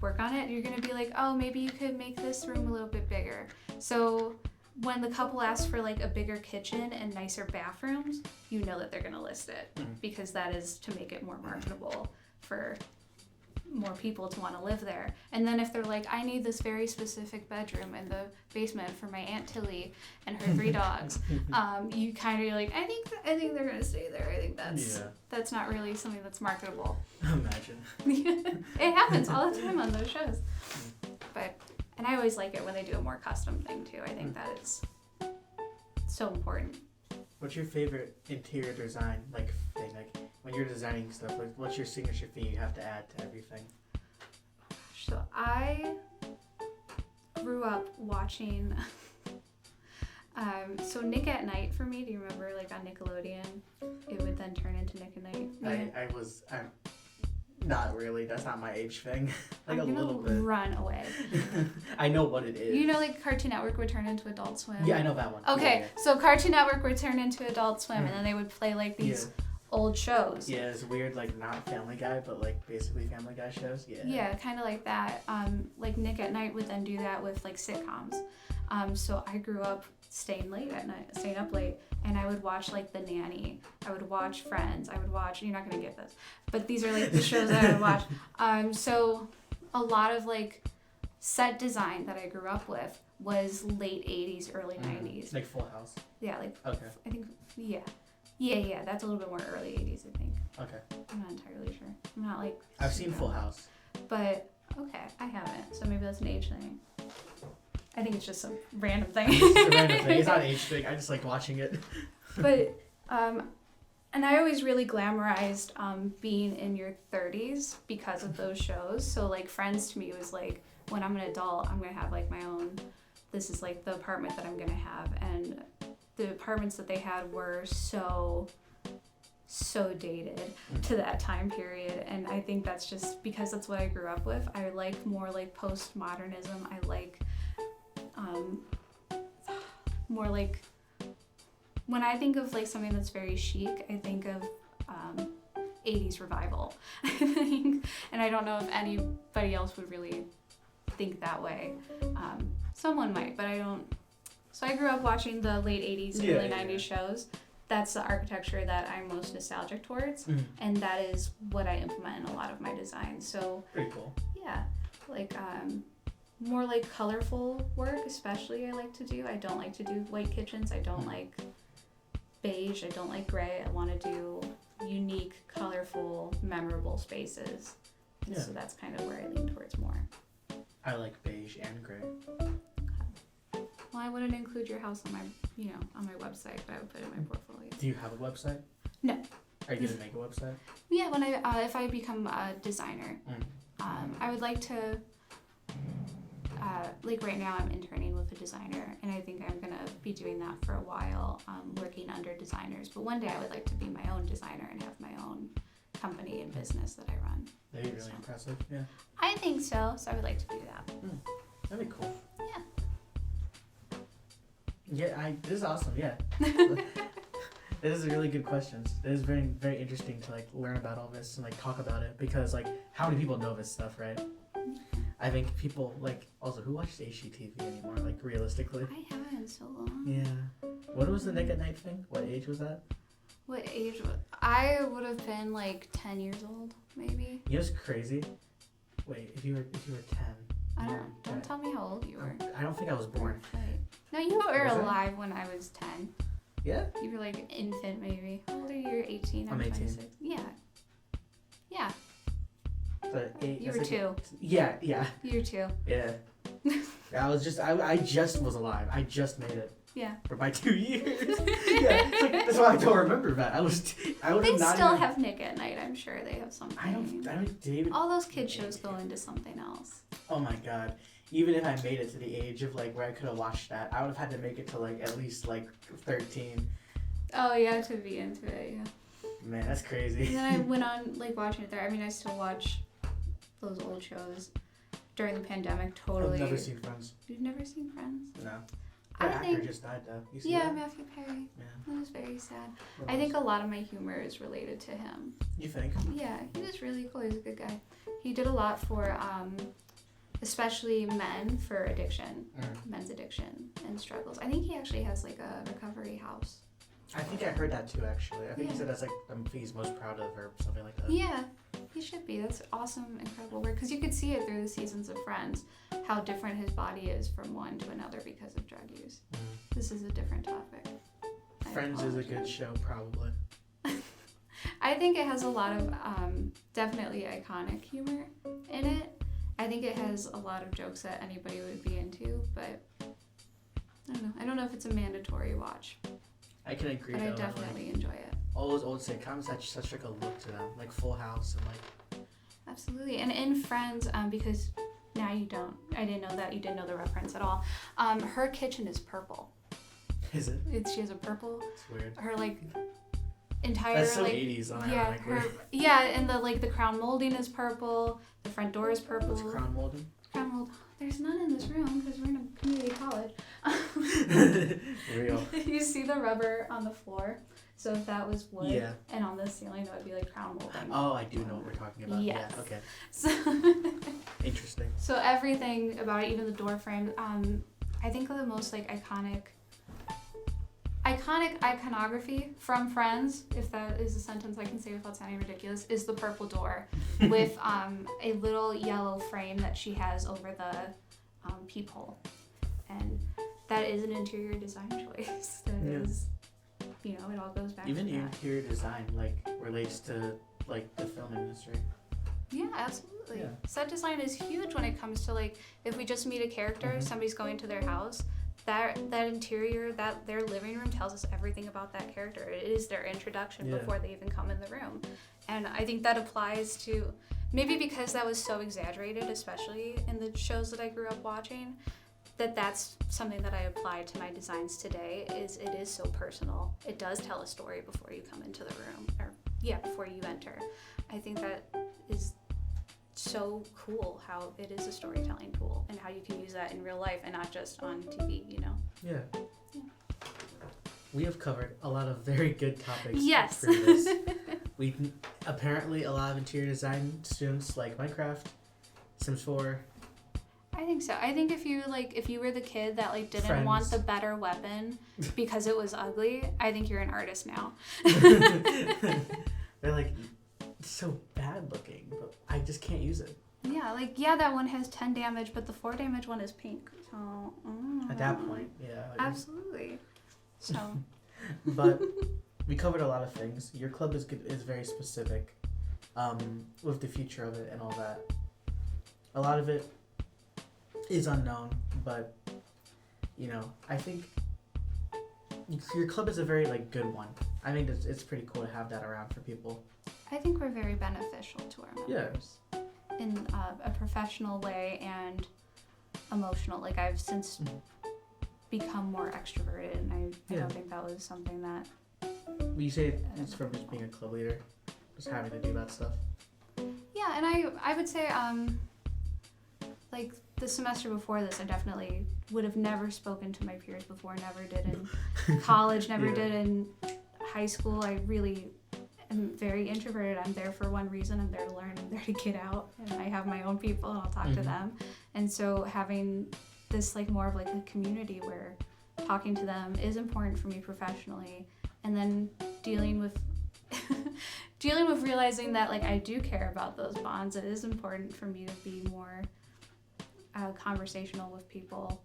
work on it, you're gonna be like, oh, maybe you could make this room a little bit bigger. So when the couple asks for like a bigger kitchen and nicer bathrooms, you know that they're gonna list it, because that is to make it more marketable for more people to want to live there. And then if they're like, I need this very specific bedroom in the basement for my Aunt Tilly and her 3 dogs, you kind of like, I think they're gonna stay there. I think that's not really something that's marketable. Imagine. It happens all the time on those shows. And I always like it when they do a more custom thing too. I think that is so important. What's your favorite interior design like thing? Like, when you're designing stuff, like, what's your signature thing you have to add to everything? So I grew up watching so Nick at Night for me. Do you remember, like, on Nickelodeon it would then turn into Nick at Night? Yeah. I'm not really. That's not my age thing. Like, I'm a little bit. Run away. I know what it is. You know, like, Cartoon Network would turn into Adult Swim? Yeah, I know that one. Okay, yeah. So Cartoon Network would turn into Adult Swim, and then they would play, like, these old shows. Yeah, it's weird, like, not Family Guy, but, like, basically Family Guy shows. Yeah. Yeah, kind of like that. Like, Nick at Night would then do that with, like, sitcoms. So I grew up staying up late, and I would watch, like, The Nanny. I would watch Friends. I would watch, you're not going to get this, but these are, like, the shows that I would watch. So a lot of, like, set design that I grew up with was late 80s, early 90s. Like Full House? Yeah, like, okay. I think, yeah. Yeah, that's a little bit more early 80s, I think. Okay. I'm not entirely sure. I'm not, like... I've seen Full House. But, okay, I haven't, so maybe that's an age thing. I think it's just some random thing. It's a random thing. It's not an age thing. I just like watching it. But, and I always really glamorized being in your 30s because of those shows. So, like, Friends to me was like, when I'm an adult, I'm going to have, like, my own, this is, like, the apartment that I'm going to have. And the apartments that they had were so dated to that time period. And I think that's just because that's what I grew up with. I like more, like, postmodernism. I like... more like, when I think of like something that's very chic, I think of 80s revival. And I don't know if anybody else would really think that way. Someone might, but I don't. So I grew up watching the late 80s, early 90s shows. That's the architecture that I'm most nostalgic towards, and that is what I implement in a lot of my designs. So pretty cool. Yeah, like more like colorful work, especially I like to do. I don't like to do white kitchens. I don't like beige. I don't like gray. I want to do unique, colorful, memorable spaces. Yeah. So that's kind of where I lean towards more. I like beige and gray. Okay. Well, I wouldn't include your house on my, on my website, but I would put it in my portfolio. Do you have a website? No. Are you gonna make a website? Yeah, when if I become a designer, I would like to. Like right now I'm interning with a designer, and I think I'm going to be doing that for a while, working under designers. But one day I would like to be my own designer and have my own company and business that I run. That'd be really impressive, yeah. I think so, so I would like to do that. That'd be cool. Yeah. Yeah, this is awesome, yeah. This is really good questions. It is very, very interesting to like learn about all this and like talk about it, because like how many people know this stuff, right? I think people, like, also, who watches HGTV anymore, like, realistically? I haven't in so long. Yeah. What was the Nick at Night thing? What age was that? What age? I would have been, like, 10 years old, maybe. You know what's crazy? Wait, if you were 10. I don't tell me how old you were. I don't think I was born. Right. No, you were Was I? alive when I was 10. Yeah? You were like an infant, maybe. How old are you? You're 18. I'm 18. 26. Yeah. Yeah. But You were 2. Yeah. You were 2. Yeah. I just was alive. I just made it. Yeah. For my 2 years. Yeah. It's like, that's why I don't remember that. I would They not still even, have Nick at Night. I'm sure they have something. I don't David. All those kid shows go into something else. Oh my god. Even if I made it to the age of like where I could have watched that, I would have had to make it to like at least like 13. Oh yeah, to be into it, yeah. Man, that's crazy. And then I went on like watching it there. I mean, I still watch those old shows during the pandemic. Totally. I've never seen Friends. You've never seen Friends? No. I The actor think. just died though. You see Yeah, that? Matthew Perry. Yeah. That was very sad. What I else? think a lot of my humor is related to him. You think? Yeah, he was really cool. He's a good guy. He did a lot for, especially men for addiction, men's addiction and struggles. I think he actually has like a recovery house. I think I heard that too actually. I think he Yeah. said that's like he's most proud of or something like that. Yeah, he should be. That's awesome, incredible work. Because you could see it through the seasons of Friends, how different his body is from one to another because of drug use. This is a different topic. I Friends is a good apologize. show, probably. I think it has a lot of definitely iconic humor in it. I think it has a lot of jokes that anybody would be into, but I don't know. I don't know if it's a mandatory watch, I can agree but though. I that, definitely enjoy it. all those old sitcoms had such like a look to them, like Full House and like. Absolutely. And in Friends, because now you don't, I didn't know that, you didn't know the reference at all. Her kitchen is purple. Is it? She has a purple, It's weird. her like entire That's so like 80s. yeah, her, yeah, and the crown molding is purple, the front door is purple. What's crown molding? Crown mold. There's none in this room because we're in a community college. Real. You see the rubber on the floor. So if that was wood, Yeah. and on the ceiling that would be like crown molding. Oh, I do know what we're talking about. Yes. Yeah. Okay. So, Interesting. so everything about it, even the door frame. I think the most like iconic iconography from Friends, if that is a sentence I can say without sounding ridiculous, is the purple door with a little yellow frame that she has over the peephole, and that is an interior design choice. That is, you know, it all goes back. Even to your that. interior design like relates to like the film industry. Yeah, absolutely. Yeah. Set design is huge when it comes to like if we just meet a character, somebody's going to their house. That interior, that their living room tells us everything about that character. It is their introduction before they even come in the room. And I think that applies to, maybe because that was so exaggerated, especially in the shows that I grew up watching, that's something that I apply to my designs today, is it is so personal. It does tell a story before you come into the room, or before you enter. I think that is so cool how it is a storytelling tool and how you can use that in real life and not just on TV, you know? Yeah. We have covered a lot of very good topics. Yes. For this. We apparently a lot of interior design students like Minecraft, Sims 4. I think so. I think if you were the kid that like didn't Friends. want the better weapon because it was ugly, I think you're an artist now. They're like, it's so bad looking, but I just can't use it. Yeah, that one has 10 damage, but the 4 damage one is pink. So At that point, yeah. absolutely. So But we covered a lot of things. Your club is very specific, with the future of it and all that. A lot of it is unknown, but you know, I think your club is a very like good one. I think it's pretty cool to have that around for people. I think we're very beneficial to our members in a professional way and emotional. Like I've since become more extroverted, and I don't think that was something that. You say it's from just being a club leader, just having to do that stuff. Yeah, and I would say like the semester before this, I definitely would have never spoken to my peers before. Never did in college. Never did in high school. I really am very introverted. I'm there for one reason. I'm there to learn. I'm there to get out, and I have my own people, and I'll talk to them. And so having this like more of like a community where talking to them is important for me professionally, and then dealing with dealing with realizing that like I do care about those bonds. It is important for me to be more conversational with people,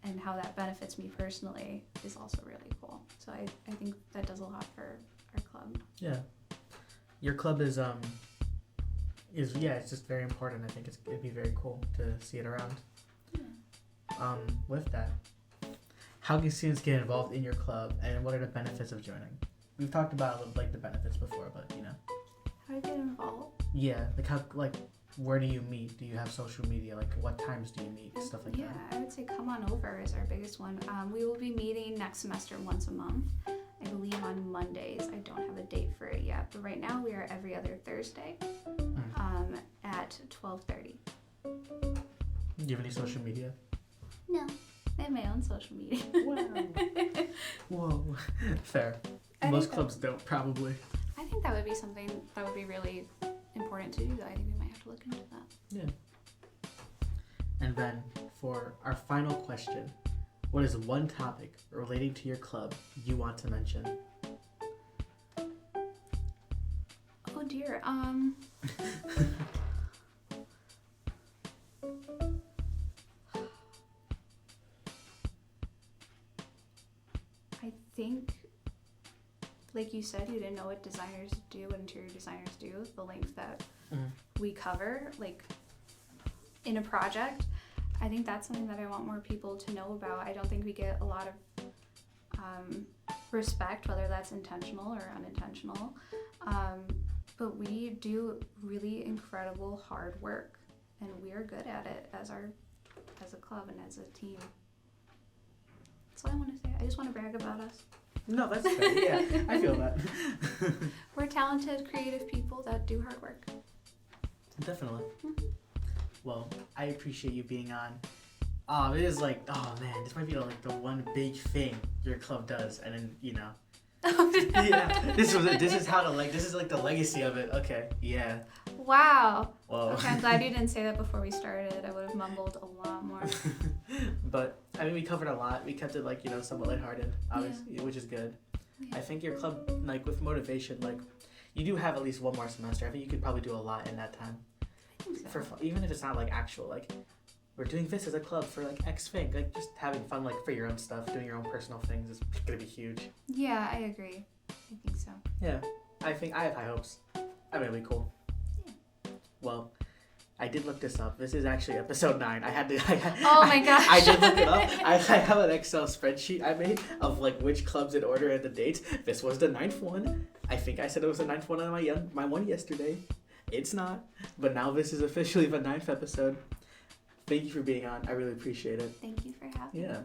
and how that benefits me personally is also really cool. So I think that does a lot for our club. Yeah. Your club is it's just very important. I think it'd be very cool to see it around. Yeah. With that, how can students get involved in your club, and what are the benefits of joining? We've talked about like the benefits before, but How do I get involved? Yeah, where do you meet? Do you have social media? Like, what times do you meet? Stuff like that. Yeah, I would say come on over is our biggest one. We will be meeting next semester once a month. I believe on Mondays. I don't have a date for it yet, but right now we are every other Thursday at 12:30. Do you have any social media? No, I have my own social media. Wow. Whoa. Fair. Most clubs don't, probably. I think that would be something that would be really important to do, though. I think we might have to look into that. Yeah. And then, for our final question, what is one topic relating to your club you want to mention? Oh dear. I think, like you said, you didn't know what designers do, what interior designers do, the length that we cover, like, in a project. I think that's something that I want more people to know about. I don't think we get a lot of respect, whether that's intentional or unintentional. But we do really incredible hard work, and we are good at it as a club and as a team. That's all I want to say. I just want to brag about us. No, that's fair. Yeah, I feel that. We're talented, creative people that do hard work. Definitely. Well, I appreciate you being on. It is like, oh man, this might be like the one big thing your club does, and then yeah, this is like the legacy of it. Okay, yeah. Wow. Whoa. Okay, I'm glad you didn't say that before we started. I would have mumbled a lot more. But I mean, we covered a lot. We kept it somewhat lighthearted, obviously, which is good. Yeah. I think your club, with motivation, you do have at least one more semester. I think you could probably do a lot in that time. I think so. For fun, even if it's not actual, we're doing this as a club for X thing. Just having fun for your own stuff, doing your own personal things is gonna be huge. Yeah, I agree. I think so. Yeah, I think I have high hopes. I mean, it'll be cool. Yeah. Well, I did look this up. This is actually episode 9. Oh my gosh. I did look it up. I have an Excel spreadsheet I made of which clubs in order and the dates. This was the 9th one. I think I said it was the 9th one on my one yesterday. It's not, but now this is officially the 9th episode. Thank you for being on. I really appreciate it. Thank you for having me. Yeah.